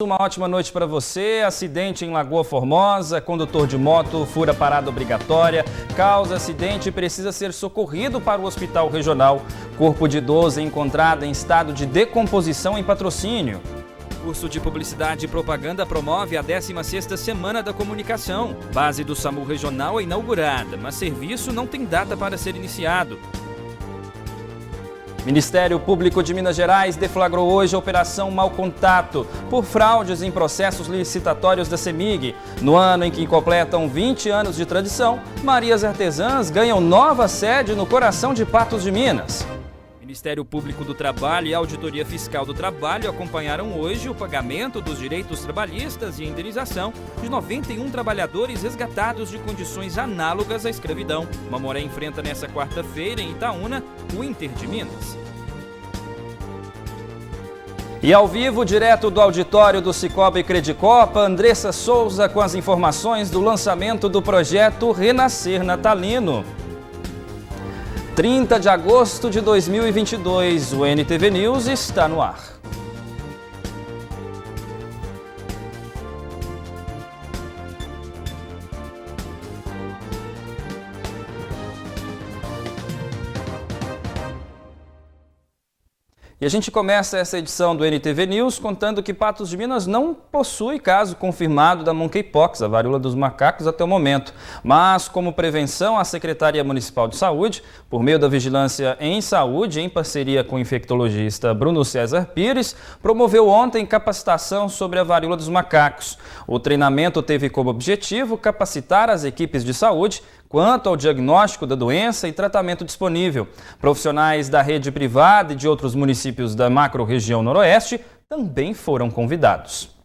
Uma ótima noite para você. Acidente em Lagoa Formosa, condutor de moto fura parada obrigatória, causa acidente e precisa ser socorrido para o hospital regional. Corpo de idoso é encontrado em estado de decomposição em Patrocínio. Curso de Publicidade e Propaganda promove a 16ª Semana da Comunicação. Base do SAMU Regional é inaugurada, mas serviço não tem data para ser iniciado. Ministério Público de Minas Gerais deflagrou hoje a Operação Mau Contato por fraudes em processos licitatórios da CEMIG. No ano em que completam 20 anos de tradição, Marias Artesãs ganham nova sede no coração de Patos de Minas. Ministério Público do Trabalho e Auditoria Fiscal do Trabalho acompanharam hoje o pagamento dos direitos trabalhistas e indenização de 91 trabalhadores resgatados de condições análogas à escravidão. Mamoré enfrenta nesta quarta-feira, em Itaúna, o Inter de Minas. E ao vivo, direto do auditório do Cicobi Credicopa, Andressa Souza com as informações do lançamento do projeto Renascer Natalino. 30 de agosto de 2022, o NTV News está no ar. E a gente começa essa edição do NTV News contando que Patos de Minas não possui caso confirmado da Monkeypox, a varíola dos macacos, até o momento. Mas, como prevenção, a Secretaria Municipal de Saúde, por meio da Vigilância em Saúde, em parceria com o infectologista Bruno César Pires, promoveu ontem capacitação sobre a varíola dos macacos. O treinamento teve como objetivo capacitar as equipes de saúde quanto ao diagnóstico da doença e tratamento disponível. Profissionais da rede privada e de outros municípios da macro-região noroeste também foram convidados.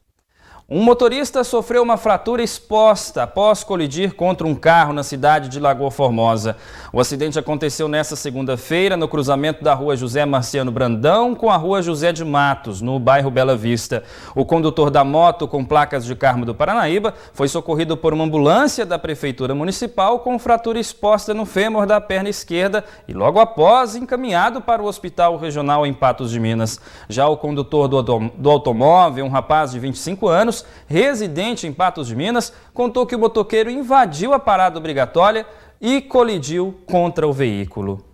Um motorista sofreu uma fratura exposta após colidir contra um carro na cidade de Lagoa Formosa. O acidente aconteceu nesta segunda-feira no cruzamento da rua José Marciano Brandão com a rua José de Matos, no bairro Bela Vista. O condutor da moto com placas de Carmo do Paranaíba foi socorrido por uma ambulância da Prefeitura Municipal com fratura exposta no fêmur da perna esquerda e logo após encaminhado para o Hospital Regional em Patos de Minas. Já o condutor do automóvel, um rapaz de 25 anos, residente em Patos de Minas, contou que o motoqueiro invadiu a parada obrigatória e colidiu contra o veículo.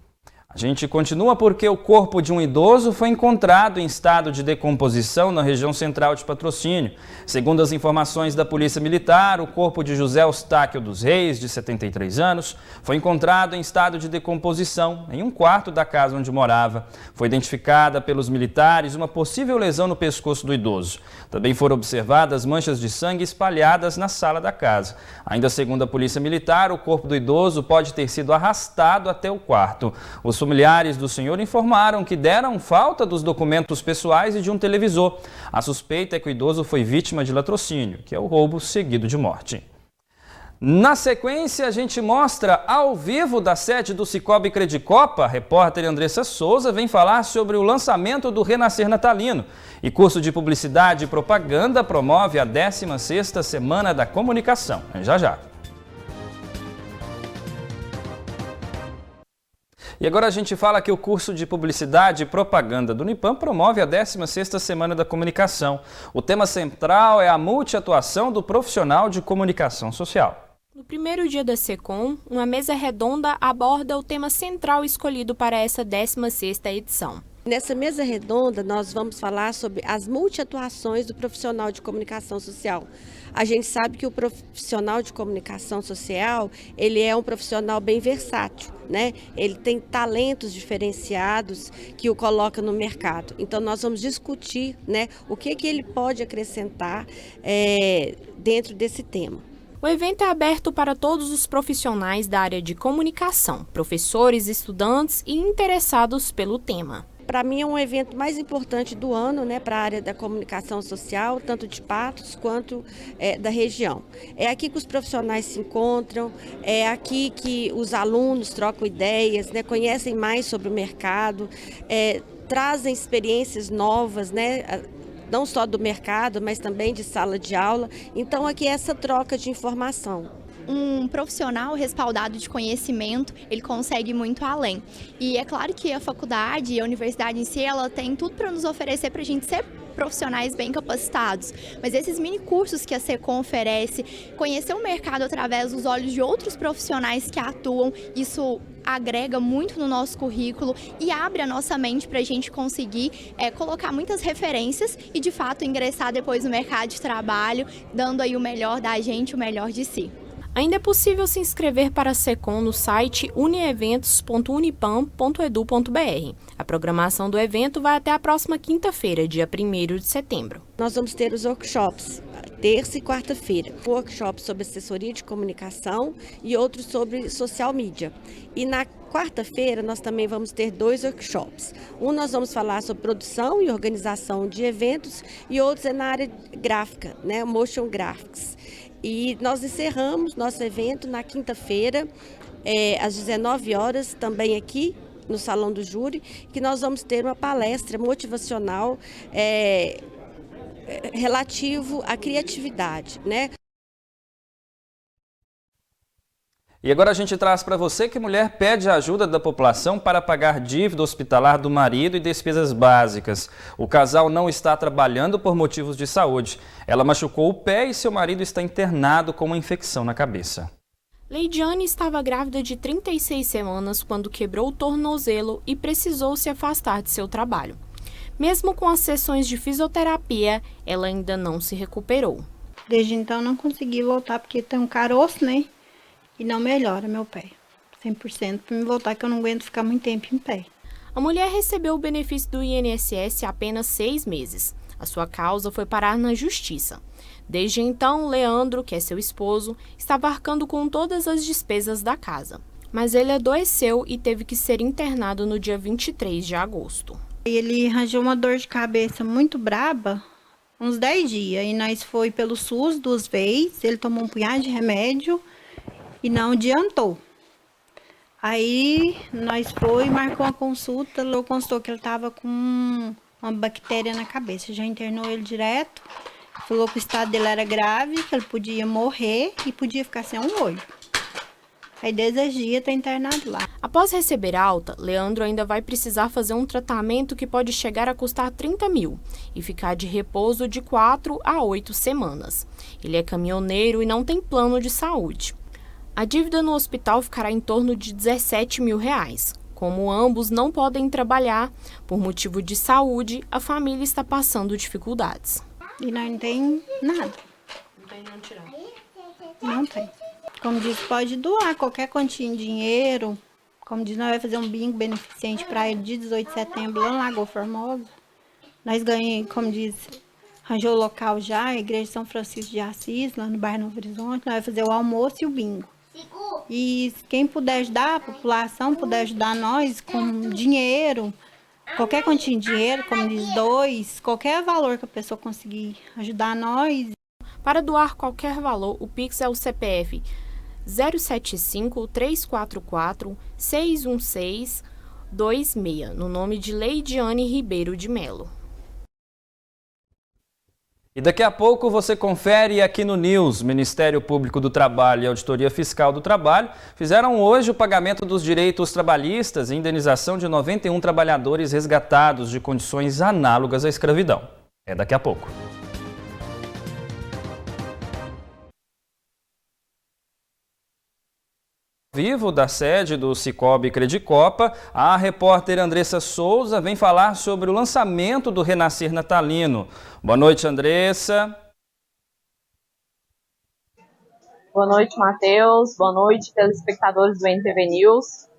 A gente continua porque o corpo de um idoso foi encontrado em estado de decomposição na região central de Patrocínio. Segundo as informações da Polícia Militar, o corpo de José Eustáquio dos Reis, de 73 anos, foi encontrado em estado de decomposição em um quarto da casa onde morava. Foi identificada pelos militares uma possível lesão no pescoço do idoso. Também foram observadas manchas de sangue espalhadas na sala da casa. Ainda segundo a Polícia Militar, o corpo do idoso pode ter sido arrastado até o quarto. Os familiares do senhor informaram que deram falta dos documentos pessoais e de um televisor. A suspeita é que o idoso foi vítima de latrocínio, que é o roubo seguido de morte. Na sequência, a gente mostra ao vivo da sede do Cicobi Credicopa, a repórter Andressa Souza vem falar sobre o lançamento do Renascer Natalino. E curso de Publicidade e Propaganda promove a 16ª Semana da Comunicação. Já já. E agora a gente fala que o curso de Publicidade e Propaganda do Unipam promove a 16ª Semana da Comunicação. O tema central é a multiatuação do profissional de comunicação social. No primeiro dia da SECOM, uma mesa redonda aborda o tema central escolhido para essa 16ª edição. Nessa mesa redonda, nós vamos falar sobre as multiatuações do profissional de comunicação social. A gente sabe que o profissional de comunicação social, ele é um profissional bem versátil, né? Ele tem talentos diferenciados que o coloca no mercado. Então, nós vamos discutir, né, o que ele pode acrescentar dentro desse tema. O evento é aberto para todos os profissionais da área de comunicação, professores, estudantes e interessados pelo tema. Para mim é um evento mais importante do ano, né, para a área da comunicação social, tanto de Patos quanto da região. É aqui que os profissionais se encontram, é aqui que os alunos trocam ideias, né, conhecem mais sobre o mercado, trazem experiências novas, né, não só do mercado, mas também de sala de aula. Então aqui é essa troca de informação. um profissional respaldado de conhecimento, ele consegue muito além. E é claro que a faculdade e a universidade em si, ela tem tudo para nos oferecer para a gente ser profissionais bem capacitados, mas esses mini cursos que a SECOM oferece, conhecer o mercado através dos olhos de outros profissionais que atuam, isso agrega muito no nosso currículo e abre a nossa mente para a gente conseguir colocar muitas referências e de fato ingressar depois no mercado de trabalho, dando aí o melhor da gente, o melhor de si. Ainda é possível se inscrever para a SECOM no site unieventos.unipam.edu.br. A programação do evento vai até a próxima quinta-feira, dia 1º de setembro. Nós vamos ter os workshops, terça e quarta-feira. Workshops sobre assessoria de comunicação e outros sobre social media. E na quarta-feira nós também vamos ter 2 workshops. Um nós vamos falar sobre produção e organização de eventos e outros é na área gráfica, né, motion graphics. E nós encerramos nosso evento na quinta-feira, às 19 horas, também aqui no Salão do Júri, que nós vamos ter uma palestra motivacional relativo à criatividade, né? E agora a gente traz para você que mulher pede a ajuda da população para pagar dívida hospitalar do marido e despesas básicas. O casal não está trabalhando por motivos de saúde. Ela machucou o pé e seu marido está internado com uma infecção na cabeça. Leidiane estava grávida de 36 semanas quando quebrou o tornozelo e precisou se afastar de seu trabalho. Mesmo com as sessões de fisioterapia, ela ainda não se recuperou. Desde então não consegui voltar porque tem um caroço, né? E não melhora meu pé, 100% para me voltar, que eu não aguento ficar muito tempo em pé. A mulher recebeu o benefício do INSS há apenas 6 meses. A sua causa foi parar na justiça. Desde então, Leandro, que é seu esposo, estava arcando com todas as despesas da casa. Mas ele adoeceu e teve que ser internado no dia 23 de agosto. Ele arranjou uma dor de cabeça muito braba, uns 10 dias. E nós foi pelo SUS 2 vezes, ele tomou um punhado de remédio e não adiantou. Aí nós foi e marcou uma consulta, ele constatou que ele estava com uma bactéria na cabeça, já internou ele direto, falou que o estado dele era grave, que ele podia morrer e podia ficar sem um olho. Aí desde esse dia está internado lá. Após receber alta, Leandro ainda vai precisar fazer um tratamento que pode chegar a custar 30 mil e ficar de repouso de 4 a 8 semanas. Ele é caminhoneiro e não tem plano de saúde. A dívida no hospital ficará em torno de 17 mil reais. Como ambos não podem trabalhar por motivo de saúde, a família está passando dificuldades. E nós não tem nada. Não tem de onde tirar? Não tem. Como diz, pode doar qualquer quantia em dinheiro. Como diz, nós vamos fazer um bingo beneficente para ele dia 18 de setembro lá na Lagoa Formosa. Nós ganhamos, como diz, arranjou o local já, a Igreja São Francisco de Assis, lá no bairro Novo Horizonte. Nós vamos fazer o almoço e o bingo. E quem puder ajudar, a população puder ajudar nós com dinheiro, qualquer quantia de dinheiro, como diz 2, qualquer valor que a pessoa conseguir ajudar nós. Para doar qualquer valor, o Pix é o CPF 075-344-61626, no nome de Leidiane Ribeiro de Melo. E daqui a pouco você confere aqui no News. Ministério Público do Trabalho e Auditoria Fiscal do Trabalho fizeram hoje o pagamento dos direitos trabalhistas e indenização de 91 trabalhadores resgatados de condições análogas à escravidão. É daqui a pouco. Vivo da sede do Cicobi Credicopa, a repórter Andressa Souza vem falar sobre o lançamento do Renascer Natalino. Boa noite, Andressa. Boa noite, Matheus. Boa noite, telespectadores do NTV News.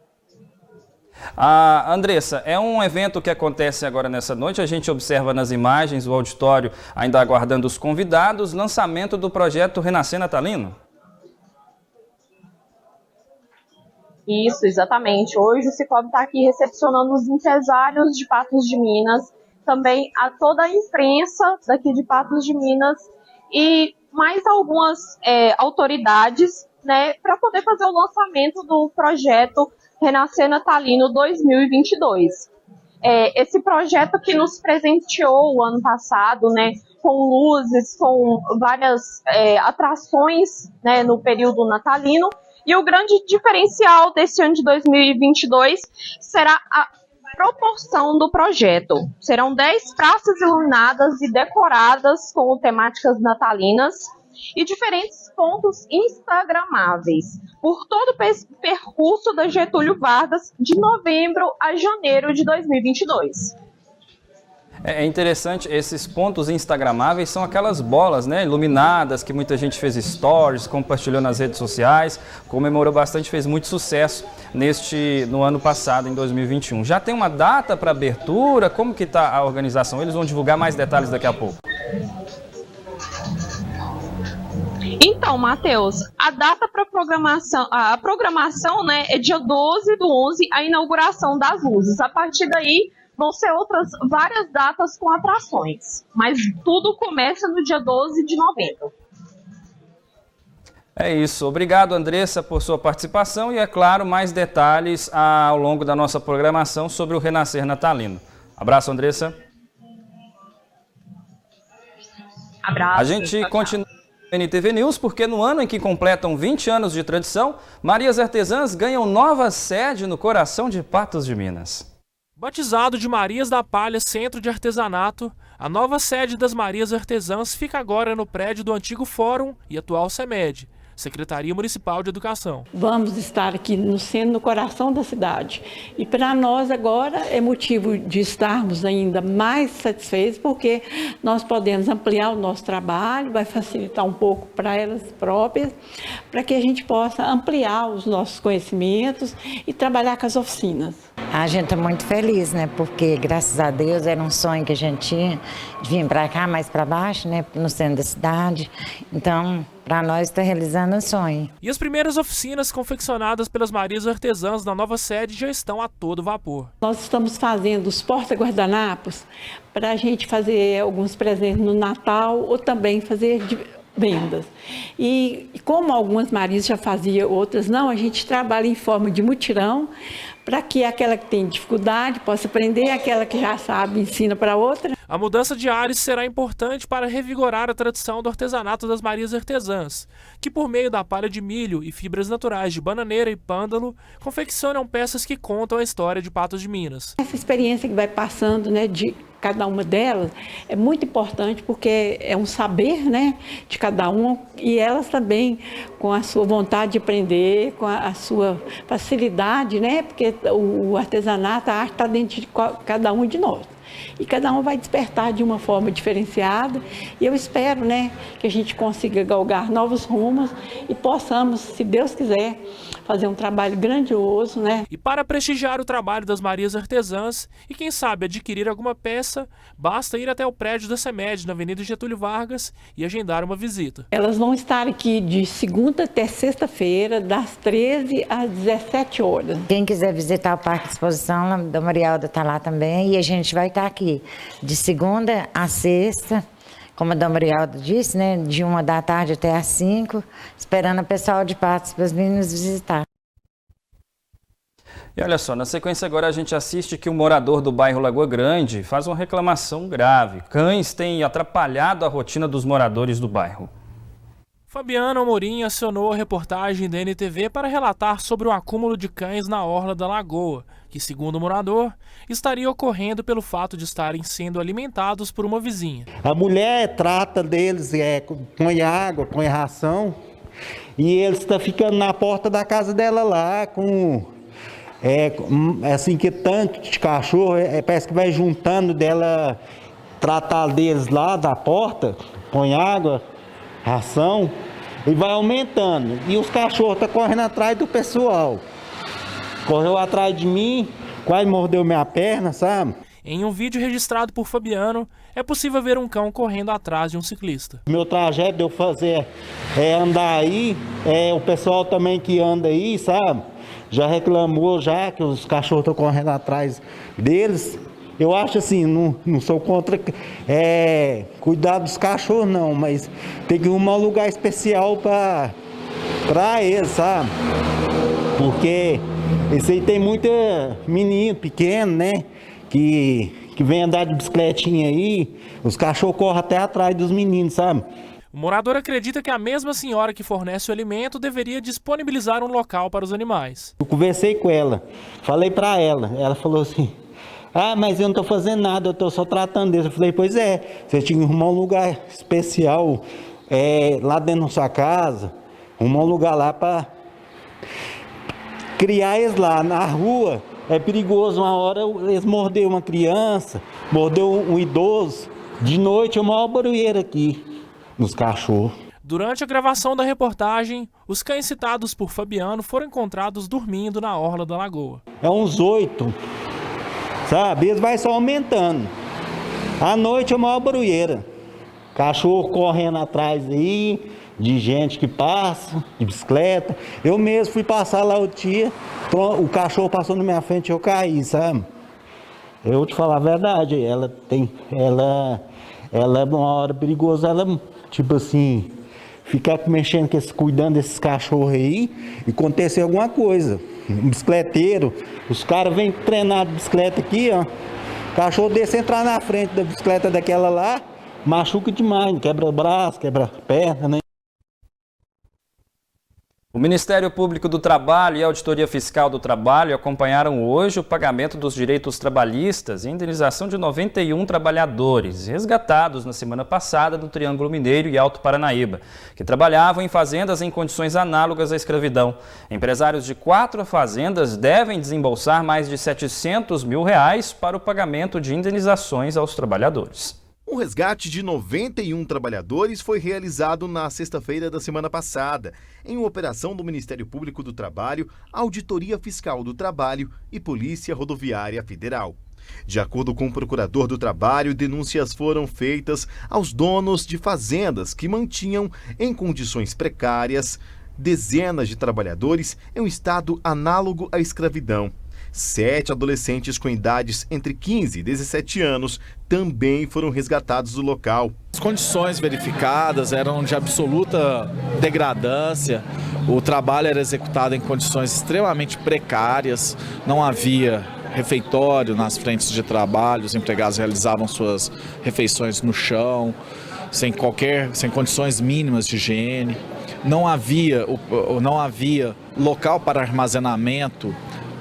Andressa, é um evento que acontece agora nessa noite, a gente observa nas imagens o auditório ainda aguardando os convidados, lançamento do projeto Renascer Natalino. Isso, exatamente. Hoje o Cicobi está aqui recepcionando os empresários de Patos de Minas, também a toda a imprensa daqui de Patos de Minas e mais algumas autoridades, né, para poder fazer o lançamento do projeto Renascer Natalino 2022. esse projeto que nos presenteou o ano passado, né, com luzes, com várias atrações, né, no período natalino. E o grande diferencial desse ano de 2022 será a proporção do projeto. Serão 10 praças iluminadas e decoradas com temáticas natalinas e diferentes pontos instagramáveis por todo o percurso da Getúlio Vargas de novembro a janeiro de 2022. É interessante, esses pontos instagramáveis são aquelas bolas, né, iluminadas, que muita gente fez stories, compartilhou nas redes sociais, comemorou bastante, fez muito sucesso no ano passado, em 2021. Já tem uma data para abertura? Como que está a organização? Eles vão divulgar mais detalhes daqui a pouco. Então, Matheus, a data para a programação, né, é dia 12/11, a inauguração das luzes. A partir daí, vão ser outras várias datas com atrações, mas tudo começa no dia 12 de novembro. É isso. Obrigado, Andressa, por sua participação e, é claro, mais detalhes ao longo da nossa programação sobre o Renascer Natalino. Abraço, Andressa. Abraço. A gente continua no NTV News porque no ano em que completam 20 anos de tradição, Marias Artesãs ganham nova sede no coração de Patos de Minas. Batizado de Marias da Palha Centro de Artesanato, a nova sede das Marias Artesãs fica agora no prédio do antigo Fórum e atual CEMED, Secretaria Municipal de Educação. Vamos estar aqui no centro, no coração da cidade. E para nós agora é motivo de estarmos ainda mais satisfeitos, porque nós podemos ampliar o nosso trabalho, vai facilitar um pouco para elas próprias, para que a gente possa ampliar os nossos conhecimentos e trabalhar com as oficinas. A gente está muito feliz, né? Porque, graças a Deus, era um sonho que a gente tinha de vir para cá, mais para baixo, né? No centro da cidade. Então, para nós está realizando o sonho. E as primeiras oficinas confeccionadas pelas Marias Artesãs na nova sede já estão a todo vapor. Nós estamos fazendo os porta-guardanapos para a gente fazer alguns presentes no Natal ou também fazer vendas. E como algumas Marias já faziam, outras não, a gente trabalha em forma de mutirão, para que aquela que tem dificuldade possa aprender, aquela que já sabe ensina para outra. A mudança de ares será importante para revigorar a tradição do artesanato das Marias Artesãs, que por meio da palha de milho e fibras naturais de bananeira e pândalo, confeccionam peças que contam a história de Patos de Minas. Essa experiência que vai passando, né, de cada uma delas é muito importante porque é um saber, né, de cada uma, e elas também com a sua vontade de aprender, com a sua facilidade, né, porque o artesanato, a arte está dentro de cada um de nós. E cada um vai despertar de uma forma diferenciada. E eu espero, né, que a gente consiga galgar novos rumos e possamos, se Deus quiser, fazer um trabalho grandioso, né? E para prestigiar o trabalho das Marias Artesãs e quem sabe adquirir alguma peça, basta ir até o prédio da CEMED na Avenida Getúlio Vargas e agendar uma visita. Elas vão estar aqui de segunda até sexta-feira, das 13 às 17 horas. Quem quiser visitar o Parque de Exposição, a Dona Marialda está lá também, e a gente vai estar aqui de segunda a sexta, como a Dona Marialda disse, né, de 1 da tarde até às 5, esperando o pessoal de Patos para vir nos visitar. E olha só, na sequência agora a gente assiste que um morador do bairro Lagoa Grande faz uma reclamação grave. Cães têm atrapalhado a rotina dos moradores do bairro. Fabiano Amorim acionou a reportagem da NTV para relatar sobre o acúmulo de cães na orla da lagoa, que, segundo o morador, estaria ocorrendo pelo fato de estarem sendo alimentados por uma vizinha. A mulher trata deles, põe água, põe ração, e eles estão ficando na porta da casa dela lá, com assim que tanto de cachorro, parece que vai juntando dela, tratar deles lá da porta, põe água, ração, e vai aumentando. E os cachorros estão correndo atrás do pessoal. Correu atrás de mim, quase mordeu minha perna, sabe? Em um vídeo registrado por Fabiano, é possível ver um cão correndo atrás de um ciclista. Meu trajeto de eu fazer andar aí, o pessoal também que anda aí, sabe? Já reclamou já que os cachorros estão correndo atrás deles. Eu acho assim, não sou contra cuidar dos cachorros não, mas tem que arrumar um lugar especial para eles, sabe? Porque esse aí tem muita menino pequeno, né? que vem andar de bicicletinha aí, os cachorros correm até atrás dos meninos, sabe? O morador acredita que a mesma senhora que fornece o alimento deveria disponibilizar um local para os animais. Eu conversei com ela, falei para ela falou assim, mas eu não estou fazendo nada, eu estou só tratando deles. Eu falei, pois é, você tinha que arrumar um lugar especial lá dentro da sua casa, arrumar um lugar lá para criar eles lá. Na rua é perigoso, uma hora eles morderam uma criança, mordeu um idoso, de noite é uma maior barulheira aqui nos cachorros. Durante a gravação da reportagem, os cães citados por Fabiano foram encontrados dormindo na orla da lagoa. É uns 8, sabe? Eles vai só aumentando. À noite é uma maior barulheira. Cachorro correndo atrás aí, de gente que passa, de bicicleta. Eu mesmo fui passar lá outro dia, o cachorro passou na minha frente e eu caí, sabe? Eu vou te falar a verdade, ela é uma hora perigosa, ela, tipo assim, ficar mexendo, cuidando desses cachorros aí e acontecer alguma coisa. Um bicicleteiro, os caras vêm treinar de bicicleta aqui, ó. O cachorro desse entrar na frente da bicicleta daquela lá, machuca demais, quebra braço, quebra perna, né? O Ministério Público do Trabalho e a Auditoria Fiscal do Trabalho acompanharam hoje o pagamento dos direitos trabalhistas e indenização de 91 trabalhadores resgatados na semana passada no Triângulo Mineiro e Alto Paranaíba, que trabalhavam em fazendas em condições análogas à escravidão. Empresários de 4 fazendas devem desembolsar mais de R$700 mil para o pagamento de indenizações aos trabalhadores. O resgate de 91 trabalhadores foi realizado na sexta-feira da semana passada, em uma operação do Ministério Público do Trabalho, Auditoria Fiscal do Trabalho e Polícia Rodoviária Federal. De acordo com o procurador do Trabalho, denúncias foram feitas aos donos de fazendas que mantinham, em condições precárias, dezenas de trabalhadores em um estado análogo à escravidão. 7 adolescentes com idades entre 15 e 17 anos também foram resgatados do local. As condições verificadas eram de absoluta degradância, o trabalho era executado em condições extremamente precárias, não havia refeitório nas frentes de trabalho, os empregados realizavam suas refeições no chão, sem condições mínimas de higiene, não havia local para armazenamento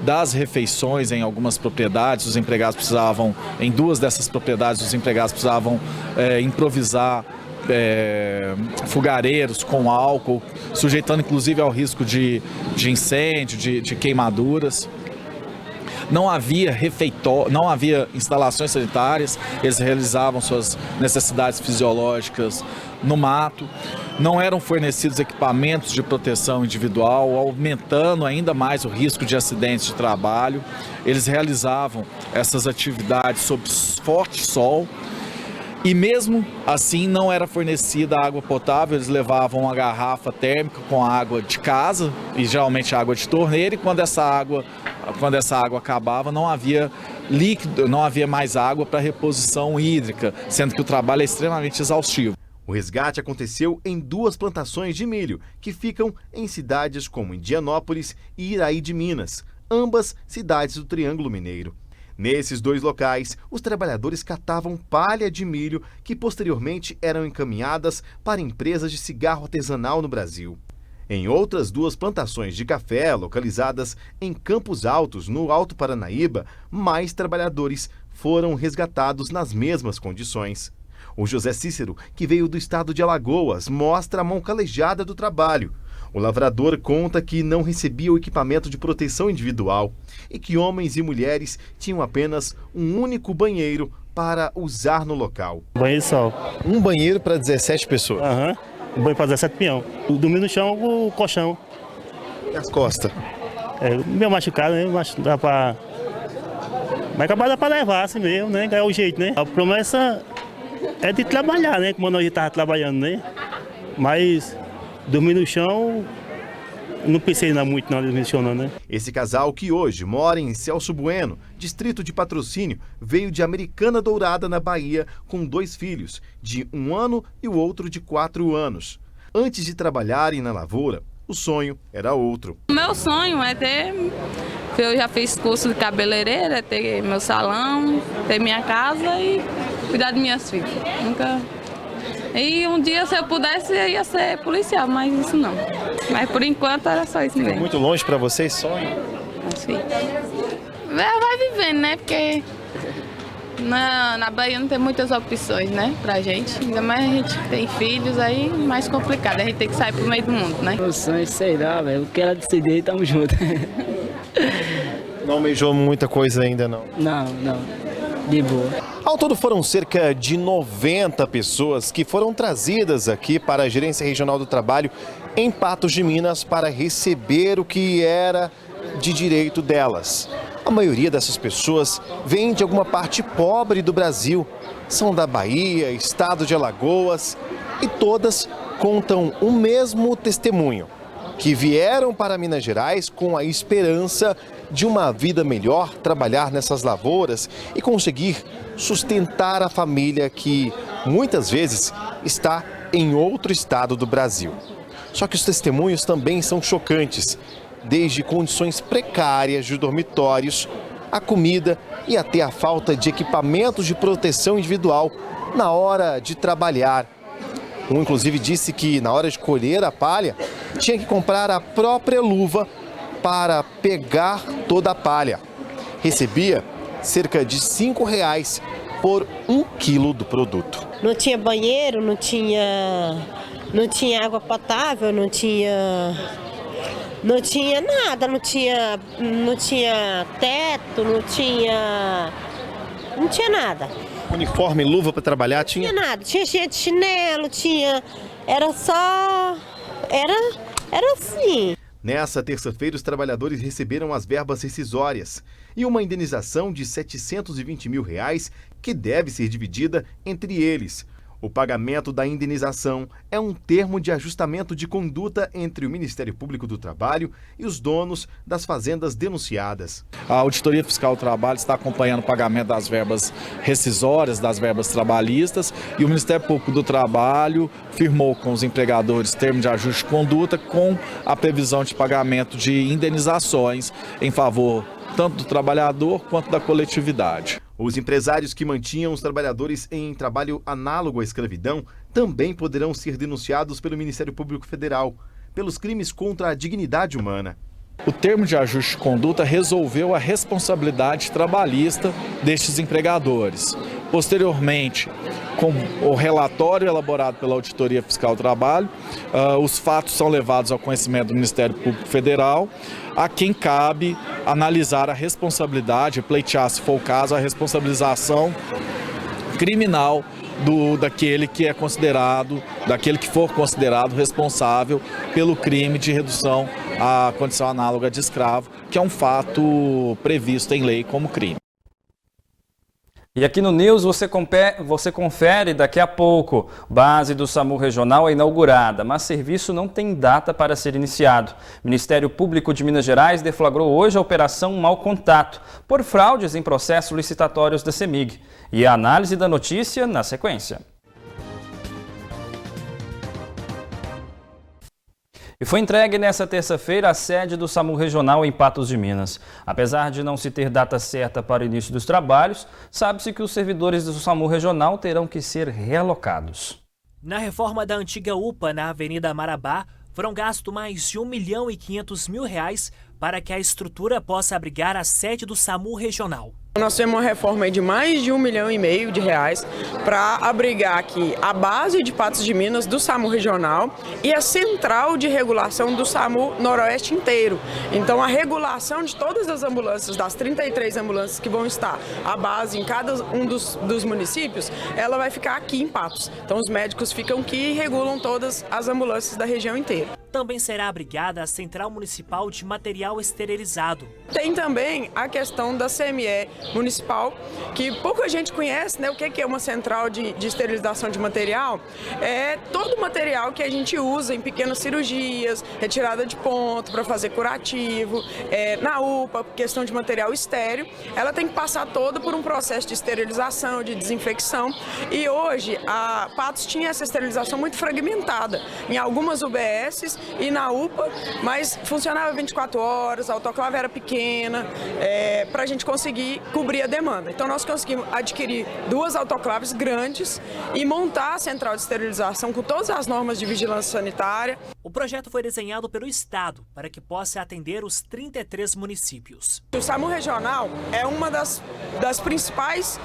das refeições em algumas propriedades. Os empregados precisavam, em 2 dessas propriedades, os empregados precisavam improvisar fogareiros com álcool, sujeitando inclusive ao risco de incêndio, de queimaduras. Não havia refeitório, não havia instalações sanitárias, eles realizavam suas necessidades fisiológicas no mato. Não eram fornecidos equipamentos de proteção individual, aumentando ainda mais o risco de acidentes de trabalho. Eles realizavam essas atividades sob forte sol e mesmo assim não era fornecida água potável. Eles levavam uma garrafa térmica com água de casa e geralmente água de torneira, e quando essa água acabava, não havia líquido, não havia mais água para reposição hídrica, sendo que o trabalho é extremamente exaustivo. O resgate aconteceu em 2 plantações de milho, que ficam em cidades como Indianópolis e Iraí de Minas, ambas cidades do Triângulo Mineiro. Nesses 2 locais, os trabalhadores catavam palha de milho que posteriormente eram encaminhadas para empresas de cigarro artesanal no Brasil. Em outras 2 plantações de café, localizadas em Campos Altos, no Alto Paranaíba, mais trabalhadores foram resgatados nas mesmas condições. O José Cícero, que veio do estado de Alagoas, mostra a mão calejada do trabalho. O lavrador conta que não recebia o equipamento de proteção individual e que homens e mulheres tinham apenas um único banheiro para usar no local. Banheiro só. Um banheiro para 17 pessoas? Aham. Um banheiro para 17 peão. Dormir no chão, o colchão. E as costas? Meio machucado, né? Dá pra... Mas acabar dá pra levar assim mesmo, né? É o jeito, né? A promessa é de trabalhar, né? Como nós estávamos trabalhando, né? Mas dormir no chão, não pensei muito não, dormir no chão não, né? Esse casal, que hoje mora em Celso Bueno, distrito de Patrocínio, veio de Americana Dourada, na Bahia, com 2 filhos, de 1 ano e o outro de 4 anos. Antes de trabalharem na lavoura, o sonho era outro. O meu sonho é ter, eu já fiz curso de cabeleireira, é ter meu salão, ter minha casa e cuidar de minhas filhas. E um dia, se eu pudesse, eu ia ser policial, mas isso não. Mas por enquanto era só isso mesmo. Muito longe para vocês, sonho? Sim. Vai vivendo, né? Porque na Bahia não tem muitas opções, né? Pra gente. Ainda mais a gente tem filhos, aí mais complicado. A gente tem que sair pro meio do mundo, né? O sonho, sei lá, velho. O que ela decidir, tamo junto. Não almejou muita coisa ainda, não? Não. De boa. Ao todo foram cerca de 90 pessoas que foram trazidas aqui para a Gerência Regional do Trabalho em Patos de Minas para receber o que era de direito delas. A maioria dessas pessoas vem de alguma parte pobre do Brasil, são da Bahia, estado de Alagoas, e todas contam o mesmo testemunho, que vieram para Minas Gerais com a esperança de uma vida melhor, trabalhar nessas lavouras e conseguir sustentar a família que muitas vezes está em outro estado do Brasil. Só que os testemunhos também são chocantes, desde condições precárias de dormitórios, a comida e até a falta de equipamentos de proteção individual na hora de trabalhar. Um inclusive disse que na hora de colher a palha tinha que comprar a própria luva para pegar toda a palha. Recebia cerca de R$5 por 1 quilo do produto. Não tinha banheiro, não tinha água potável, não tinha nada, não tinha teto, não tinha nada. Uniforme, luva para trabalhar tinha? Não tinha nada, tinha cheio de chinelo, era assim. Nessa terça-feira, os trabalhadores receberam as verbas rescisórias e uma indenização de R$720 mil que deve ser dividida entre eles. O pagamento da indenização é um termo de ajustamento de conduta entre o Ministério Público do Trabalho e os donos das fazendas denunciadas. A Auditoria Fiscal do Trabalho está acompanhando o pagamento das verbas rescisórias, das verbas trabalhistas, e o Ministério Público do Trabalho firmou com os empregadores termo de ajuste de conduta com a previsão de pagamento de indenizações em favor tanto do trabalhador quanto da coletividade. Os empresários que mantinham os trabalhadores em trabalho análogo à escravidão também poderão ser denunciados pelo Ministério Público Federal pelos crimes contra a dignidade humana. O termo de ajuste de conduta resolveu a responsabilidade trabalhista destes empregadores. Posteriormente, com o relatório elaborado pela Auditoria Fiscal do Trabalho, os fatos são levados ao conhecimento do Ministério Público Federal, a quem cabe analisar a responsabilidade, pleitear, se for o caso, a responsabilização criminal daquele que for considerado responsável pelo crime de redução à condição análoga de escravo, que é um fato previsto em lei como crime. E aqui no News você confere daqui a pouco. Base do SAMU Regional é inaugurada, mas serviço não tem data para ser iniciado. O Ministério Público de Minas Gerais deflagrou hoje a Operação Mau Contato, por fraudes em processos licitatórios da CEMIG. E a análise da notícia na sequência. E foi entregue nesta terça-feira a sede do SAMU Regional em Patos de Minas. Apesar de não se ter data certa para o início dos trabalhos, sabe-se que os servidores do SAMU Regional terão que ser realocados. Na reforma da antiga UPA na Avenida Marabá, foram gastos mais de R$1.500.000 para que a estrutura possa abrigar a sede do SAMU Regional. Nós temos uma reforma de mais de R$1,5 milhão para abrigar aqui a base de Patos de Minas do SAMU Regional e a central de regulação do SAMU Noroeste inteiro. Então a regulação de todas as ambulâncias, das 33 ambulâncias que vão estar a base em cada um dos municípios, ela vai ficar aqui em Patos. Então os médicos ficam aqui e regulam todas as ambulâncias da região inteira. Também será abrigada a Central Municipal de Material Esterilizado. Tem também a questão da CME municipal, que pouca gente conhece, né? O que é uma central de esterilização de material? É todo o material que a gente usa em pequenas cirurgias, retirada de ponto para fazer curativo, na UPA, questão de material estéril. Ela tem que passar toda por um processo de esterilização, de desinfecção. E hoje a Patos tinha essa esterilização muito fragmentada. Em algumas UBSs e na UPA, mas funcionava 24 horas, a autoclave era pequena, para a gente conseguir cobrir a demanda. Então nós conseguimos adquirir 2 autoclaves grandes e montar a central de esterilização com todas as normas de vigilância sanitária. O projeto foi desenhado pelo Estado para que possa atender os 33 municípios. O SAMU regional é uma dos principais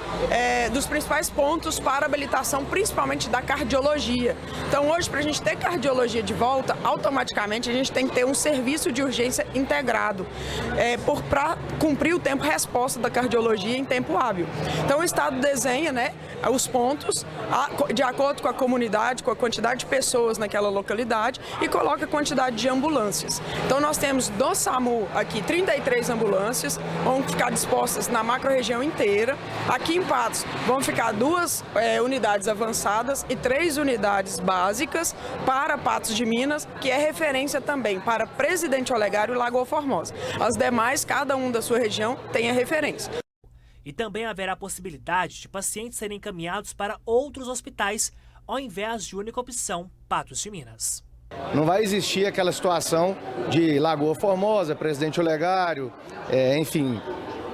pontos para habilitação, principalmente da cardiologia. Então hoje, para a gente ter cardiologia de volta, automaticamente a gente tem que ter um serviço de urgência integrado para cumprir o tempo-resposta da cardiologia em tempo hábil. Então o Estado desenha, né, os pontos de acordo com a comunidade, com a quantidade de pessoas naquela localidade e coloca a quantidade de ambulâncias. Então nós temos do SAMU aqui 33 ambulâncias, vão ficar dispostas na macro-região inteira. Aqui em Patos vão ficar 2 unidades avançadas e 3 unidades básicas para Patos de Minas, que é referência também para Presidente Olegário e Lagoa Formosa. As demais, cada um da sua região tem a referência. E também haverá a possibilidade de pacientes serem encaminhados para outros hospitais, ao invés de única opção, Patos de Minas. Não vai existir aquela situação de Lagoa Formosa, Presidente Olegário, enfim,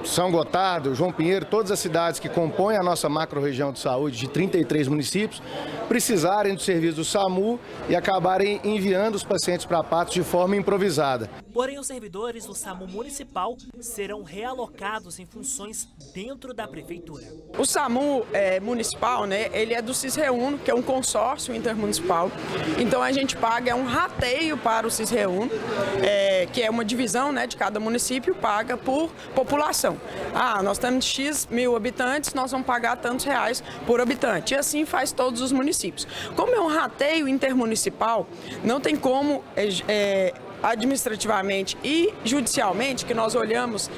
São Gotardo, João Pinheiro, todas as cidades que compõem a nossa macro-região de saúde de 33 municípios, precisarem do serviço do SAMU e acabarem enviando os pacientes para Patos de forma improvisada. Porém, os servidores do SAMU municipal serão realocados em funções dentro da prefeitura. O SAMU municipal, né, ele é do CISREUNO, que é um consórcio intermunicipal. Então a gente paga um rateio para o CISREUNO, que é uma divisão, né, de cada município, paga por população. Nós temos X mil habitantes, nós vamos pagar tantos reais por habitante. E assim faz todos os municípios. Como é um rateio intermunicipal, não tem como administrativamente e judicialmente, que nós olhamos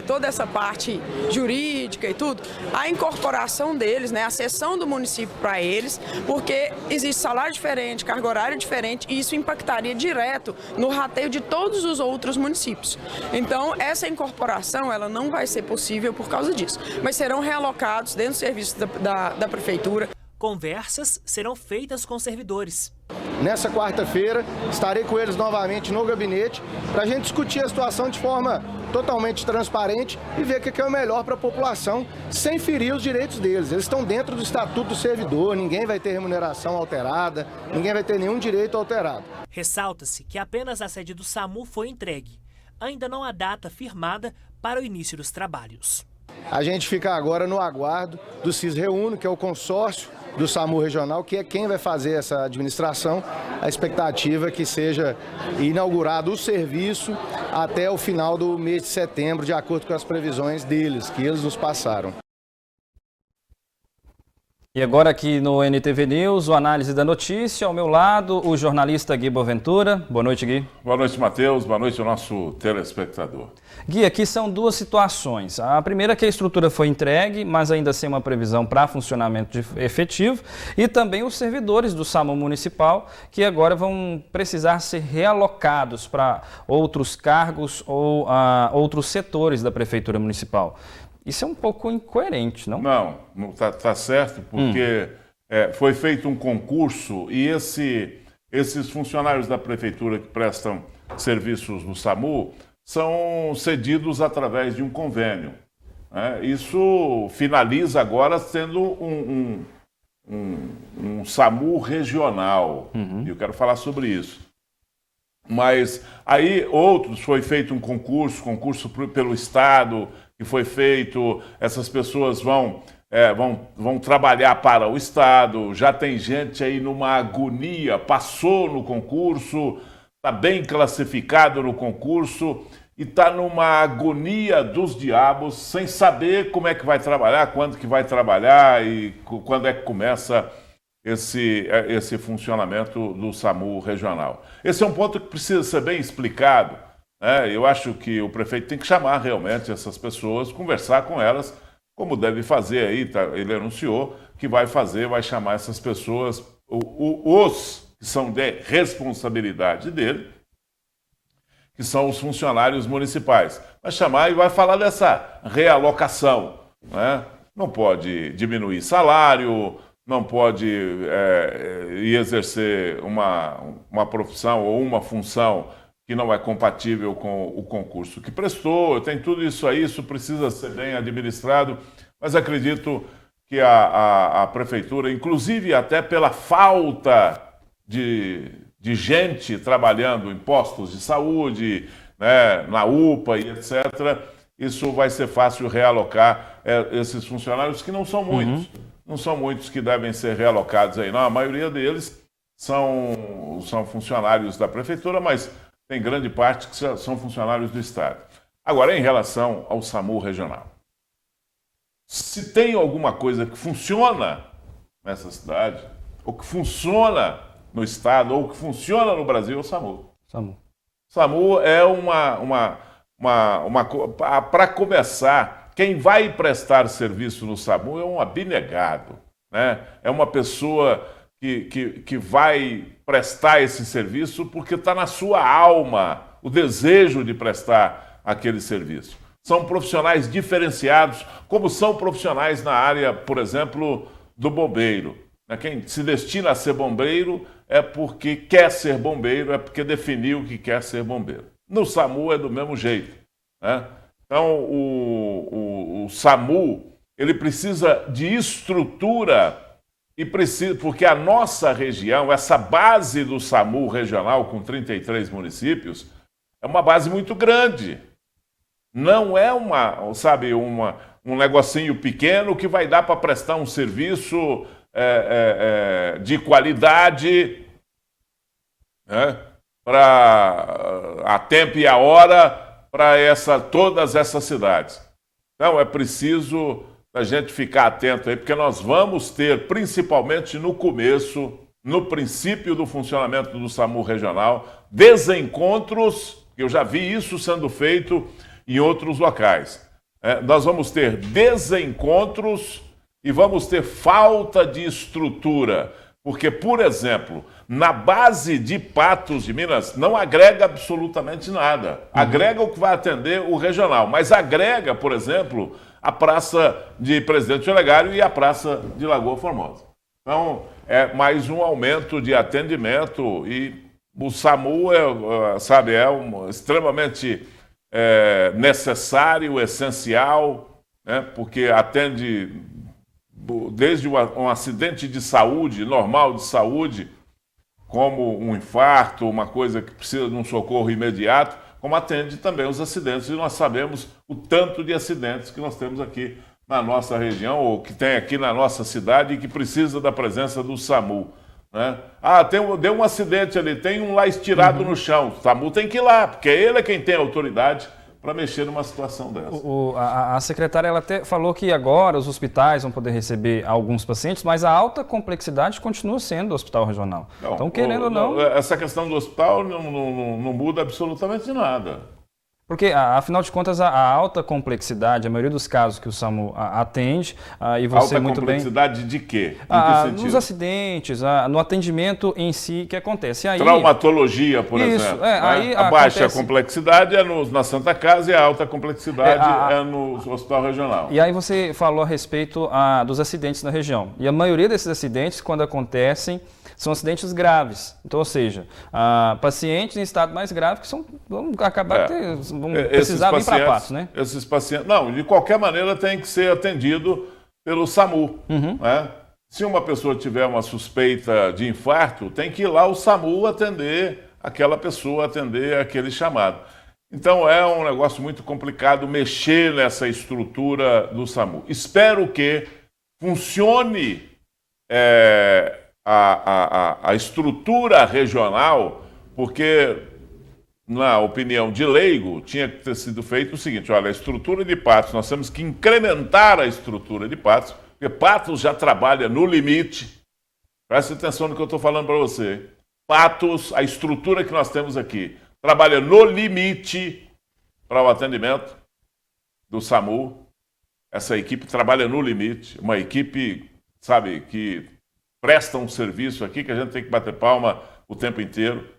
toda essa parte jurídica e tudo, a incorporação deles, né, a cessão do município para eles, porque existe salário diferente, carga horária diferente, e isso impactaria direto no rateio de todos os outros municípios. Então, essa incorporação, ela não vai ser possível por causa disso, mas serão realocados dentro do serviço da prefeitura. Conversas serão feitas com servidores. Nessa quarta-feira, estarei com eles novamente no gabinete para a gente discutir a situação de forma totalmente transparente e ver o que é o melhor para a população, sem ferir os direitos deles. Eles estão dentro do Estatuto do Servidor, ninguém vai ter remuneração alterada, ninguém vai ter nenhum direito alterado. Ressalta-se que apenas a sede do SAMU foi entregue. Ainda não há data firmada para o início dos trabalhos. A gente fica agora no aguardo do CISREUNO, que é o consórcio do SAMU regional, que é quem vai fazer essa administração. A expectativa é que seja inaugurado o serviço até o final do mês de setembro, de acordo com as previsões deles, que eles nos passaram. E agora aqui no NTV News, o Análise da Notícia. Ao meu lado, o jornalista Gui Boaventura. Boa noite, Gui. Boa noite, Matheus. Boa noite ao nosso telespectador. Gui, aqui são 2 situações. A primeira é que a estrutura foi entregue, mas ainda sem uma previsão para funcionamento efetivo. E também os servidores do SAMU municipal, que agora vão precisar ser realocados para outros cargos ou outros setores da Prefeitura Municipal. Isso é um pouco incoerente, não? Não está certo, porque foi feito um concurso e esses funcionários da Prefeitura que prestam serviços no SAMU são cedidos através de um convênio. Isso finaliza agora sendo um SAMU regional, e eu quero falar sobre isso. Mas aí outros, foi feito um concurso pelo Estado, que foi feito, essas pessoas vão trabalhar para o Estado, já tem gente aí numa agonia, passou no concurso, está bem classificado no concurso e está numa agonia dos diabos, sem saber como é que vai trabalhar, quando que vai trabalhar e quando é que começa esse funcionamento do SAMU regional. Esse é um ponto que precisa ser bem explicado. Eu acho que o prefeito tem que chamar realmente essas pessoas, conversar com elas, como deve fazer aí, ele anunciou que vai chamar essas pessoas, os que são de responsabilidade dele, que são os funcionários municipais. Vai chamar e vai falar dessa realocação. Não pode diminuir salário, não pode ir exercer uma profissão ou uma função que não é compatível com o concurso que prestou. Tem tudo isso aí, isso precisa ser bem administrado, mas acredito que a prefeitura, inclusive até pela falta de gente trabalhando em postos de saúde, né, na UPA e etc., isso vai ser fácil realocar esses funcionários, que não são muitos. Não são muitos que devem ser realocados aí, não. A maioria deles são funcionários da prefeitura, mas tem grande parte que são funcionários do Estado. Agora, em relação ao SAMU regional, se tem alguma coisa que funciona nessa cidade, ou que funciona no Estado, ou que funciona no Brasil, é o SAMU. SAMU é para começar, quem vai prestar serviço no SAMU é um abnegado, né? É uma pessoa que vai prestar esse serviço porque está na sua alma o desejo de prestar aquele serviço. São profissionais diferenciados, como são profissionais na área, por exemplo, do bombeiro. Quem se destina a ser bombeiro é porque quer ser bombeiro, é porque definiu que quer ser bombeiro. No SAMU é do mesmo jeito, né? Então, o SAMU, ele precisa de estrutura, porque a nossa região, essa base do SAMU regional, com 33 municípios, é uma base muito grande. Não é um negocinho pequeno que vai dar para prestar um serviço de qualidade, né, a tempo e a hora para todas essas cidades. Então é preciso a gente ficar atento aí, porque nós vamos ter, principalmente no começo, no princípio do funcionamento do SAMU regional, desencontros, eu já vi isso sendo feito em outros locais. Nós vamos ter desencontros e vamos ter falta de estrutura, porque, por exemplo, na base de Patos de Minas não agrega absolutamente nada. Agrega o que vai atender o regional, mas agrega, por exemplo, a Praça de Presidente Olegário e a Praça de Lagoa Formosa. Então, é mais um aumento de atendimento e o SAMU é extremamente necessário, essencial, né, porque atende desde um acidente de saúde, normal de saúde, como um infarto, uma coisa que precisa de um socorro imediato, como atende também os acidentes. E nós sabemos o tanto de acidentes que nós temos aqui na nossa região, ou que tem aqui na nossa cidade e que precisa da presença do SAMU, né? Deu um acidente ali, tem um lá estirado no chão. O SAMU tem que ir lá, porque ele é quem tem autoridade para mexer numa situação dessa. A secretária ela até falou que agora os hospitais vão poder receber alguns pacientes, mas a alta complexidade continua sendo o hospital regional. Não, então, querendo ou não... Essa questão do hospital não muda absolutamente nada. Porque, afinal de contas, a alta complexidade, a maioria dos casos que o SAMU atende, e você alta muito bem... Alta complexidade de quê? Em que sentido? Nos acidentes, no atendimento em si que acontece. Aí, traumatologia, por exemplo. Aí a baixa complexidade é na Santa Casa e a alta complexidade é no Hospital Regional. E aí você falou a respeito dos acidentes na região. E a maioria desses acidentes, quando acontecem, são acidentes graves. Então, ou seja, pacientes em estado mais grave que vão acabar vão precisar vir para Patos, né? Esses pacientes, não, de qualquer maneira tem que ser atendido pelo SAMU, né? Se uma pessoa tiver uma suspeita de infarto, tem que ir lá o SAMU atender aquela pessoa, atender aquele chamado. Então é um negócio muito complicado mexer nessa estrutura do SAMU. Espero que funcione a estrutura regional, porque, na opinião de leigo, tinha que ter sido feito o seguinte: olha, a estrutura de Patos, nós temos que incrementar a estrutura de Patos, porque Patos já trabalha no limite. Preste atenção no que eu estou falando para você. Patos, a estrutura que nós temos aqui, trabalha no limite para o atendimento do SAMU. Essa equipe trabalha no limite, uma equipe, sabe, que presta um serviço aqui que a gente tem que bater palma o tempo inteiro,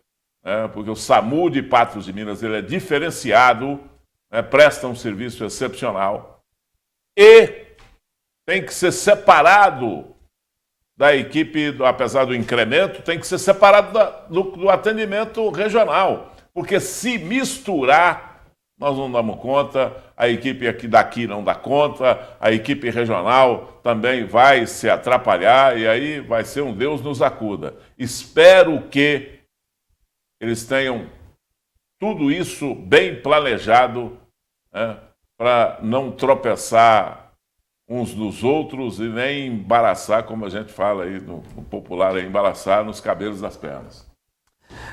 né, porque o SAMU de Patos de Minas ele é diferenciado, né, presta um serviço excepcional e tem que ser separado da equipe, apesar do incremento, tem que ser separado do atendimento regional. Porque se misturar, nós não damos conta, a equipe aqui daqui não dá conta, a equipe regional também vai se atrapalhar e aí vai ser um Deus nos acuda. Espero que eles tenham tudo isso bem planejado, né, para não tropeçar uns dos outros e nem embaraçar, como a gente fala aí no popular, embaraçar nos cabelos das pernas.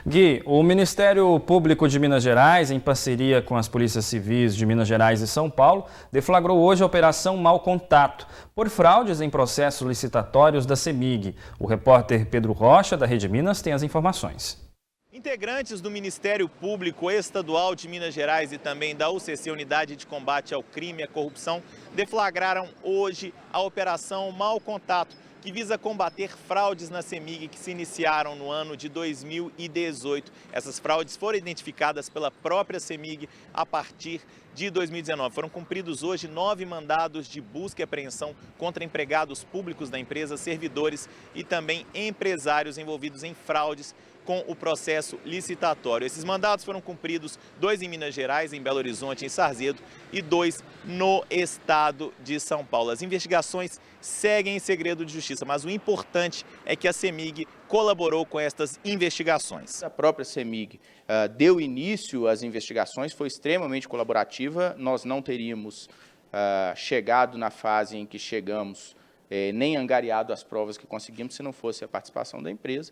Gui, o Ministério Público de Minas Gerais, em parceria com as polícias civis de Minas Gerais e São Paulo, deflagrou hoje a Operação Mau Contato, por fraudes em processos licitatórios da CEMIG. O repórter Pedro Rocha, da Rede Minas, tem as informações. Integrantes do Ministério Público Estadual de Minas Gerais e também da UCC, Unidade de Combate ao Crime e à Corrupção, deflagraram hoje a Operação Mau Contato, que visa combater fraudes na CEMIG que se iniciaram no ano de 2018. Essas fraudes foram identificadas pela própria CEMIG a partir de 2019. Foram cumpridos hoje 9 mandados de busca e apreensão contra empregados públicos da empresa, servidores e também empresários envolvidos em fraudes com o processo licitatório. Esses mandados foram cumpridos, 2 em Minas Gerais, em Belo Horizonte, em Sarzedo, e 2 no estado de São Paulo. As investigações seguem em segredo de justiça, mas o importante é que a CEMIG colaborou com estas investigações. A própria CEMIG deu início às investigações, foi extremamente colaborativa. Nós não teríamos chegado na fase em que chegamos, nem angariado as provas que conseguimos, se não fosse a participação da empresa.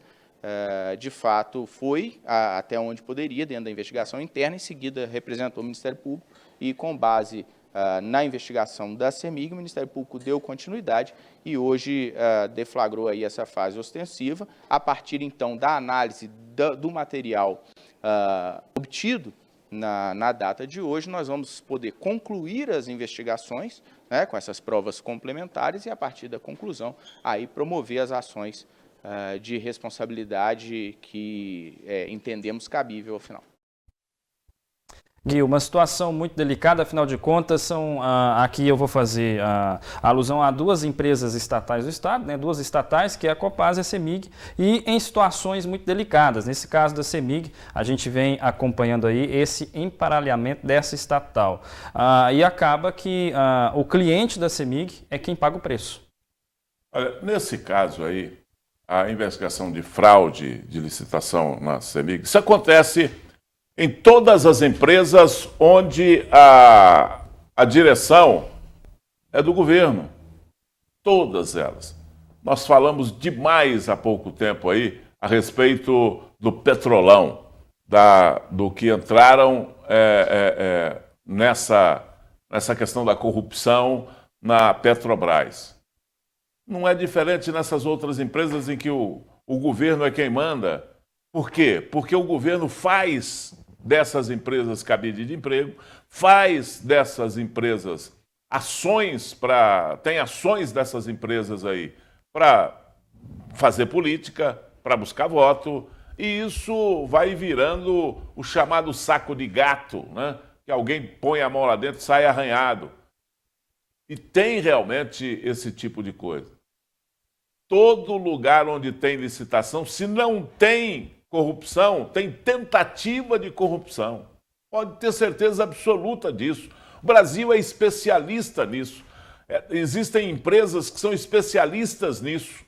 De fato, foi até onde poderia, dentro da investigação interna, em seguida representou o Ministério Público e, com base na investigação da CEMIG, o Ministério Público deu continuidade e hoje deflagrou aí essa fase ostensiva. A partir, então, da análise do material obtido na data de hoje, nós vamos poder concluir as investigações, né, com essas provas complementares e, a partir da conclusão, aí promover as ações de responsabilidade que entendemos cabível ao final. Gui, uma situação muito delicada, afinal de contas, aqui eu vou fazer alusão a 2 empresas estatais do Estado, né, 2 estatais, que é a Copasa e a CEMIG, e em situações muito delicadas. Nesse caso da CEMIG, a gente vem acompanhando aí esse emparelhamento dessa estatal. E acaba que o cliente da CEMIG é quem paga o preço. Olha, nesse caso aí, a investigação de fraude de licitação na CEMIG, isso acontece em todas as empresas onde a direção é do governo. Todas elas. Nós falamos demais há pouco tempo aí a respeito do Petrolão, do que entraram nessa questão da corrupção na Petrobras. Não é diferente nessas outras empresas em que o governo é quem manda. Por quê? Porque o governo faz dessas empresas cabide de emprego, faz dessas empresas ações tem ações dessas empresas aí para fazer política, para buscar voto, e isso vai virando o chamado saco de gato, né? Que alguém põe a mão lá dentro e sai arranhado. E tem realmente esse tipo de coisa. Todo lugar onde tem licitação, se não tem corrupção, tem tentativa de corrupção. Pode ter certeza absoluta disso. O Brasil é especialista nisso. Existem empresas que são especialistas nisso.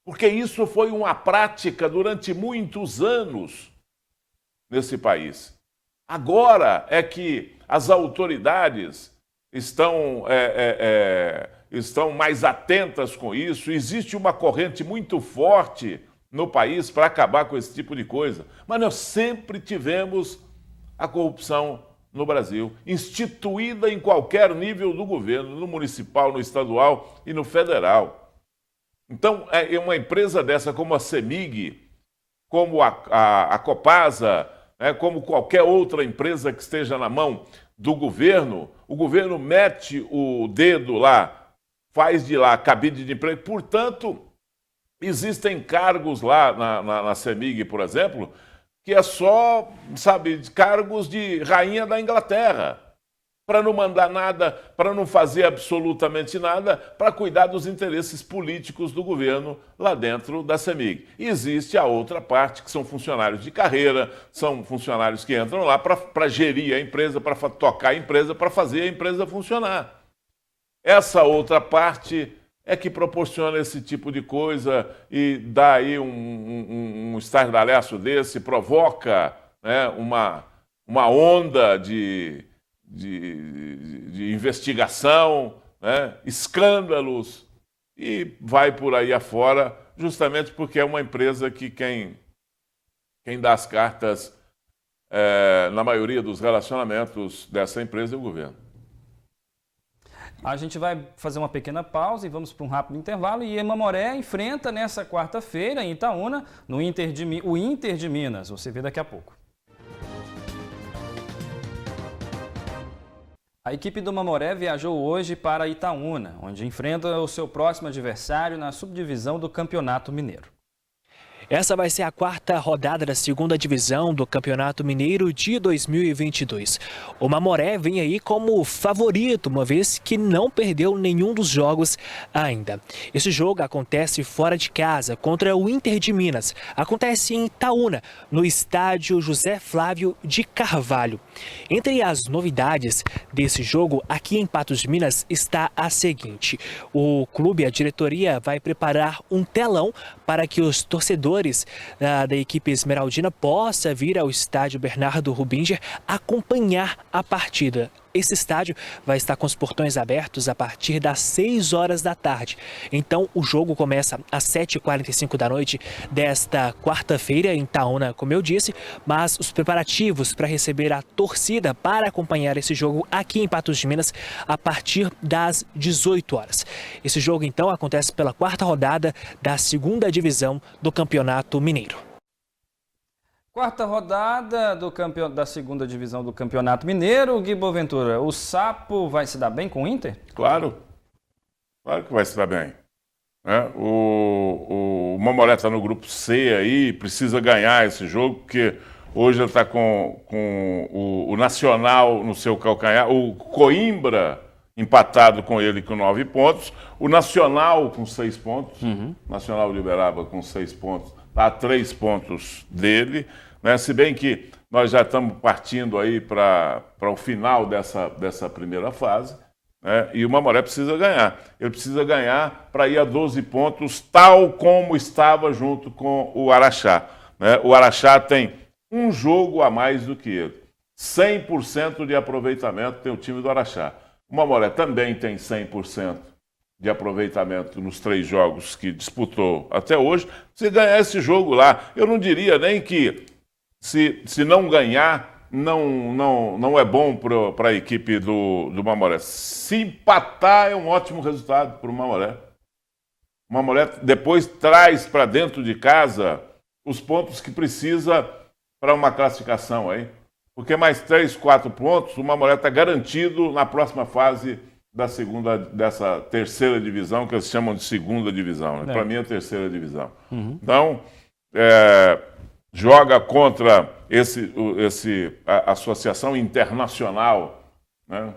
Porque isso foi uma prática durante muitos anos nesse país. Agora é que as autoridades estão mais atentas com isso. Existe uma corrente muito forte no país para acabar com esse tipo de coisa. Mas nós sempre tivemos a corrupção no Brasil, instituída em qualquer nível do governo, no municipal, no estadual e no federal. Então, uma empresa dessa como a CEMIG, como a Copasa, como qualquer outra empresa que esteja na mão do governo, o governo mete o dedo lá, faz de lá cabide de emprego. Portanto, existem cargos lá na CEMIG, por exemplo, que é só, cargos de rainha da Inglaterra. para não mandar nada, para não fazer absolutamente nada, para cuidar dos interesses políticos do governo lá dentro da CEMIG. E existe a outra parte, que são funcionários de carreira, são funcionários que entram lá para gerir a empresa, para tocar a empresa, para fazer a empresa funcionar. Essa outra parte é que proporciona esse tipo de coisa e dá aí um estardalhaço desse, provoca, né, uma onda de investigação, né, escândalos, e vai por aí afora, justamente porque é uma empresa que quem dá as cartas na maioria dos relacionamentos dessa empresa é o governo. A gente vai fazer uma pequena pausa e vamos para um rápido intervalo. E Mamoré enfrenta nessa quarta-feira em Itaúna o Inter de Minas. Você vê daqui a pouco. A equipe do Mamoré viajou hoje para Itaúna, onde enfrenta o seu próximo adversário na subdivisão do Campeonato Mineiro. Essa vai ser a quarta rodada da segunda divisão do Campeonato Mineiro de 2022. O Mamoré vem aí como favorito, uma vez que não perdeu nenhum dos jogos ainda. Esse jogo acontece fora de casa, contra o Inter de Minas. Acontece em Itaúna, no estádio José Flávio de Carvalho. Entre as novidades desse jogo, aqui em Patos de Minas, está a seguinte. O clube, a diretoria, vai preparar um telão para que os torcedores da equipe esmeraldina possa vir ao estádio Bernardo Rubinger acompanhar a partida. Esse estádio vai estar com os portões abertos a partir das 6 horas da tarde. Então o jogo começa às 7h45 da noite desta quarta-feira em Itaúna, como eu disse, mas os preparativos para receber a torcida para acompanhar esse jogo aqui em Patos de Minas a partir das 18 horas. Esse jogo então acontece pela quarta rodada da segunda divisão do Campeonato Mineiro. Quarta rodada da segunda divisão do Campeonato Mineiro. Gui Boaventura, o Sapo vai se dar bem com o Inter? Claro que vai se dar bem. O Mamoré está no grupo C aí, precisa ganhar esse jogo, porque hoje ele está com o Nacional no seu calcanhar, o Coimbra empatado com ele com 9 pontos, o Nacional com 6 pontos, Nacional de Uberaba com 6 pontos, está a 3 pontos dele, né? Se bem que nós já estamos partindo aí para o final dessa primeira fase, né? E o Mamoré precisa ganhar. Ele precisa ganhar para ir a 12 pontos, tal como estava junto com o Araxá, né? O Araxá tem um jogo a mais do que ele. 100% de aproveitamento tem o time do Araxá. O Mamoré também tem 100% de aproveitamento nos 3 jogos que disputou até hoje. Se ganhar esse jogo lá, eu não diria nem que se não ganhar, não é bom para a equipe do Mamoré. Se empatar, é um ótimo resultado para o Mamoré. O Mamoré depois traz para dentro de casa os pontos que precisa para uma classificação aí. Porque mais 3, 4 pontos, o Mamoré está garantido na próxima fase dessa terceira divisão, que eles chamam de segunda divisão. Né? Para mim é a terceira divisão. Então, joga contra a Associação Internacional, né?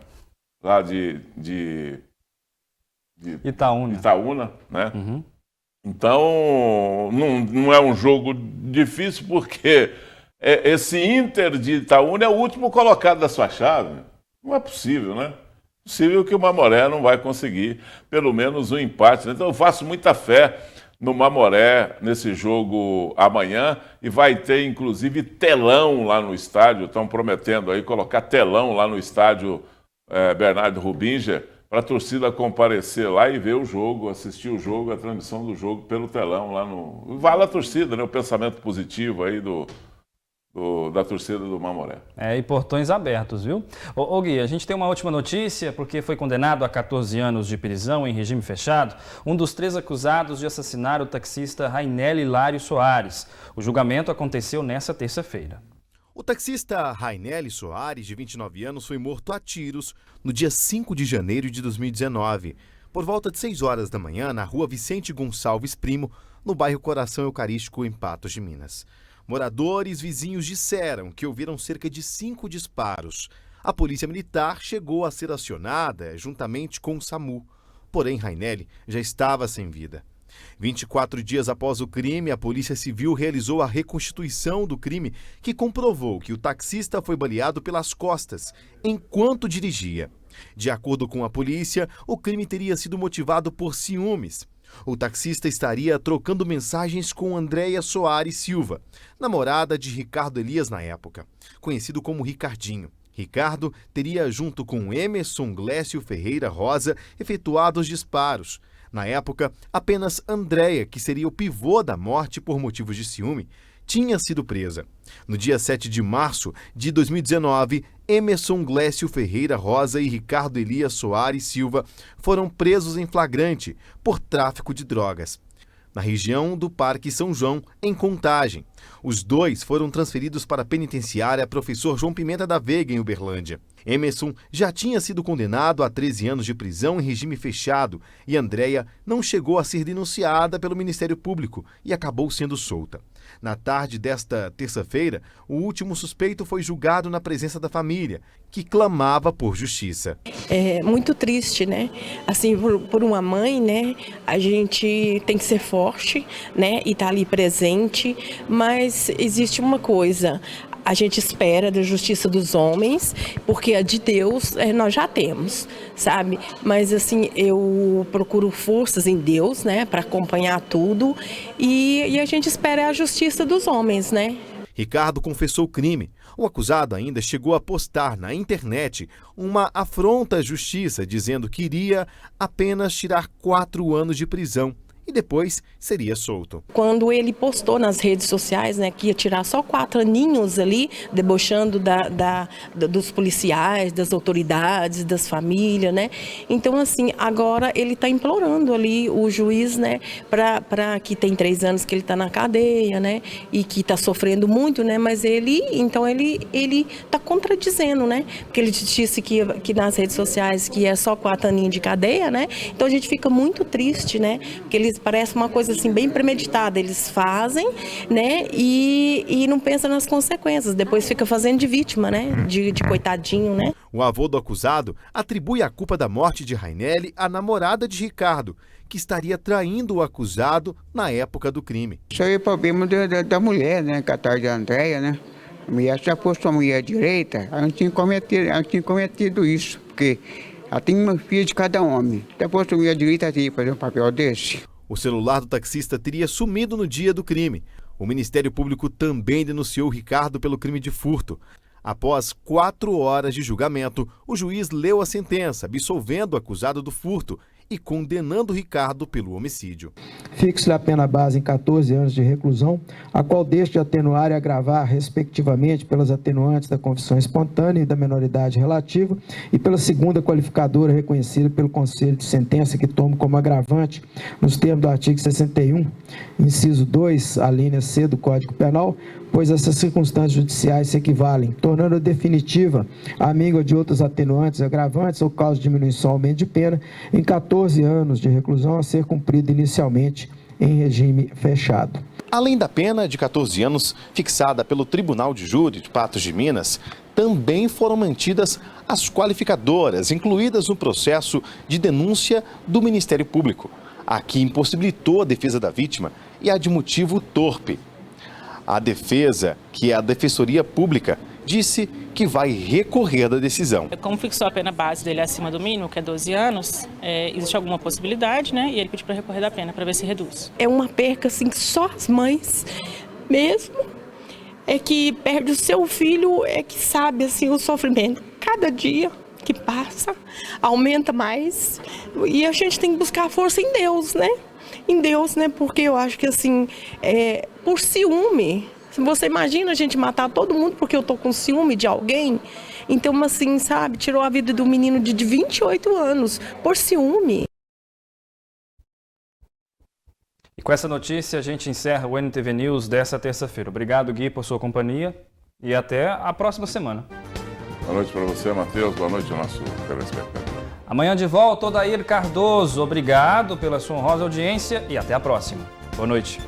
Lá de Itaúna, né? Então, não é um jogo difícil, porque esse Inter de Itaúna é o último colocado da sua chave. Não é possível, né? Possível que o Mamoré não vai conseguir pelo menos um empate, né? Então eu faço muita fé no Mamoré nesse jogo amanhã, e vai ter inclusive telão lá no estádio. Estão prometendo aí colocar telão lá no estádio Bernardo Rubinger, para a torcida comparecer lá e ver o jogo, assistir o jogo, a transmissão do jogo pelo telão lá no... Vale a torcida, né? O pensamento positivo aí da torcida do Mamoré. E portões abertos, viu? Ô Gui, a gente tem uma última notícia, porque foi condenado a 14 anos de prisão em regime fechado um dos 3 acusados de assassinar o taxista Rainelli Hilário Soares. O julgamento aconteceu nesta terça-feira. O taxista Rainelli Soares, de 29 anos, foi morto a tiros no dia 5 de janeiro de 2019, por volta de 6 horas da manhã, na rua Vicente Gonçalves Primo, no bairro Coração Eucarístico, em Patos de Minas. Moradores vizinhos disseram que ouviram cerca de 5 disparos. A polícia militar chegou a ser acionada juntamente com o SAMU. Porém, Rainelli já estava sem vida. 24 dias após o crime, a Polícia Civil realizou a reconstituição do crime, que comprovou que o taxista foi baleado pelas costas enquanto dirigia. De acordo com a polícia, o crime teria sido motivado por ciúmes. O taxista estaria trocando mensagens com Andréia Soares Silva, namorada de Ricardo Elias na época, conhecido como Ricardinho. Ricardo teria, junto com Emerson Glécio Ferreira Rosa, efetuado os disparos. Na época, apenas Andréia, que seria o pivô da morte por motivos de ciúme, tinha sido presa. No dia 7 de março de 2019, Emerson Glécio Ferreira Rosa e Ricardo Elias Soares Silva foram presos em flagrante por tráfico de drogas, na região do Parque São João, em Contagem. Os dois foram transferidos para a penitenciária Professor João Pimenta da Veiga, em Uberlândia. Emerson já tinha sido condenado a 13 anos de prisão em regime fechado e Andréia não chegou a ser denunciada pelo Ministério Público e acabou sendo solta. Na tarde desta terça-feira, o último suspeito foi julgado na presença da família, que clamava por justiça. É muito triste, né? Assim, por uma mãe, né? A gente tem que ser forte, né? E estar ali presente, mas existe uma coisa. A gente espera da justiça dos homens, porque a de Deus nós já temos, sabe? Mas assim, eu procuro forças em Deus, né, para acompanhar tudo e a gente espera a justiça dos homens, né? Ricardo confessou o crime. O acusado ainda chegou a postar na internet uma afronta à justiça, dizendo que iria apenas tirar 4 anos de prisão e depois seria solto. Quando ele postou nas redes sociais, né, que ia tirar só 4 aninhos ali, debochando dos policiais, das autoridades, das famílias, né? Então, assim, agora ele está implorando ali o juiz, né, para que tem 3 anos que ele está na cadeia, né, e que está sofrendo muito, né, mas ele está contradizendo, né, porque ele disse que nas redes sociais que é só 4 aninhos de cadeia, né, então a gente fica muito triste, né, porque eles parece uma coisa assim bem premeditada, eles fazem, né, e não pensam nas consequências, depois fica fazendo de vítima, né, de coitadinho, né. O avô do acusado atribui a culpa da morte de Rainelli à namorada de Ricardo, que estaria traindo o acusado na época do crime. Isso aí é problema da mulher, né, que é a tarde da Andréia, né. A mulher, se ela fosse uma mulher direita, ela não tinha cometido isso, porque ela tem uma filha de cada homem. Se ela fosse uma mulher direita, ela teria que fazer um papel desse. O celular do taxista teria sumido no dia do crime. O Ministério Público também denunciou Ricardo pelo crime de furto. Após 4 horas de julgamento, o juiz leu a sentença, absolvendo o acusado do furto e condenando Ricardo pelo homicídio. Fixe-lhe a pena base em 14 anos de reclusão, a qual deixe de atenuar e agravar, respectivamente, pelas atenuantes da confissão espontânea e da menoridade relativa e pela segunda qualificadora reconhecida pelo Conselho de Sentença, que toma como agravante, nos termos do artigo 61, inciso 2, a linha C do Código Penal, pois essas circunstâncias judiciais se equivalem, tornando definitiva a míngua de outros atenuantes, agravantes ou causa de diminuição ou aumento de pena em 14 anos de reclusão a ser cumprida inicialmente em regime fechado. Além da pena de 14 anos fixada pelo Tribunal de Júri de Patos de Minas, também foram mantidas as qualificadoras incluídas no processo de denúncia do Ministério Público, a que impossibilitou a defesa da vítima e a de motivo torpe. A defesa, que é a Defensoria Pública, disse que vai recorrer da decisão. Como fixou a pena base dele acima do mínimo, que é 12 anos, existe alguma possibilidade, né? E ele pediu para recorrer da pena, para ver se reduz. É uma perca, assim, que só as mães mesmo é que perde o seu filho, é que sabe, assim, o sofrimento. Cada dia que passa, aumenta mais. E a gente tem que buscar força em Deus, né? Em Deus, né? Porque eu acho que, assim, por ciúme, você imagina a gente matar todo mundo porque eu tô com ciúme de alguém? Então, assim, sabe, tirou a vida do menino de 28 anos por ciúme. E com essa notícia a gente encerra o NTV News dessa terça-feira. Obrigado, Gui, por sua companhia e até a próxima semana. Boa noite para você, Matheus. Boa noite ao nosso telespectador. Amanhã de volta, Odair Cardoso. Obrigado pela sua honrosa audiência e até a próxima. Boa noite.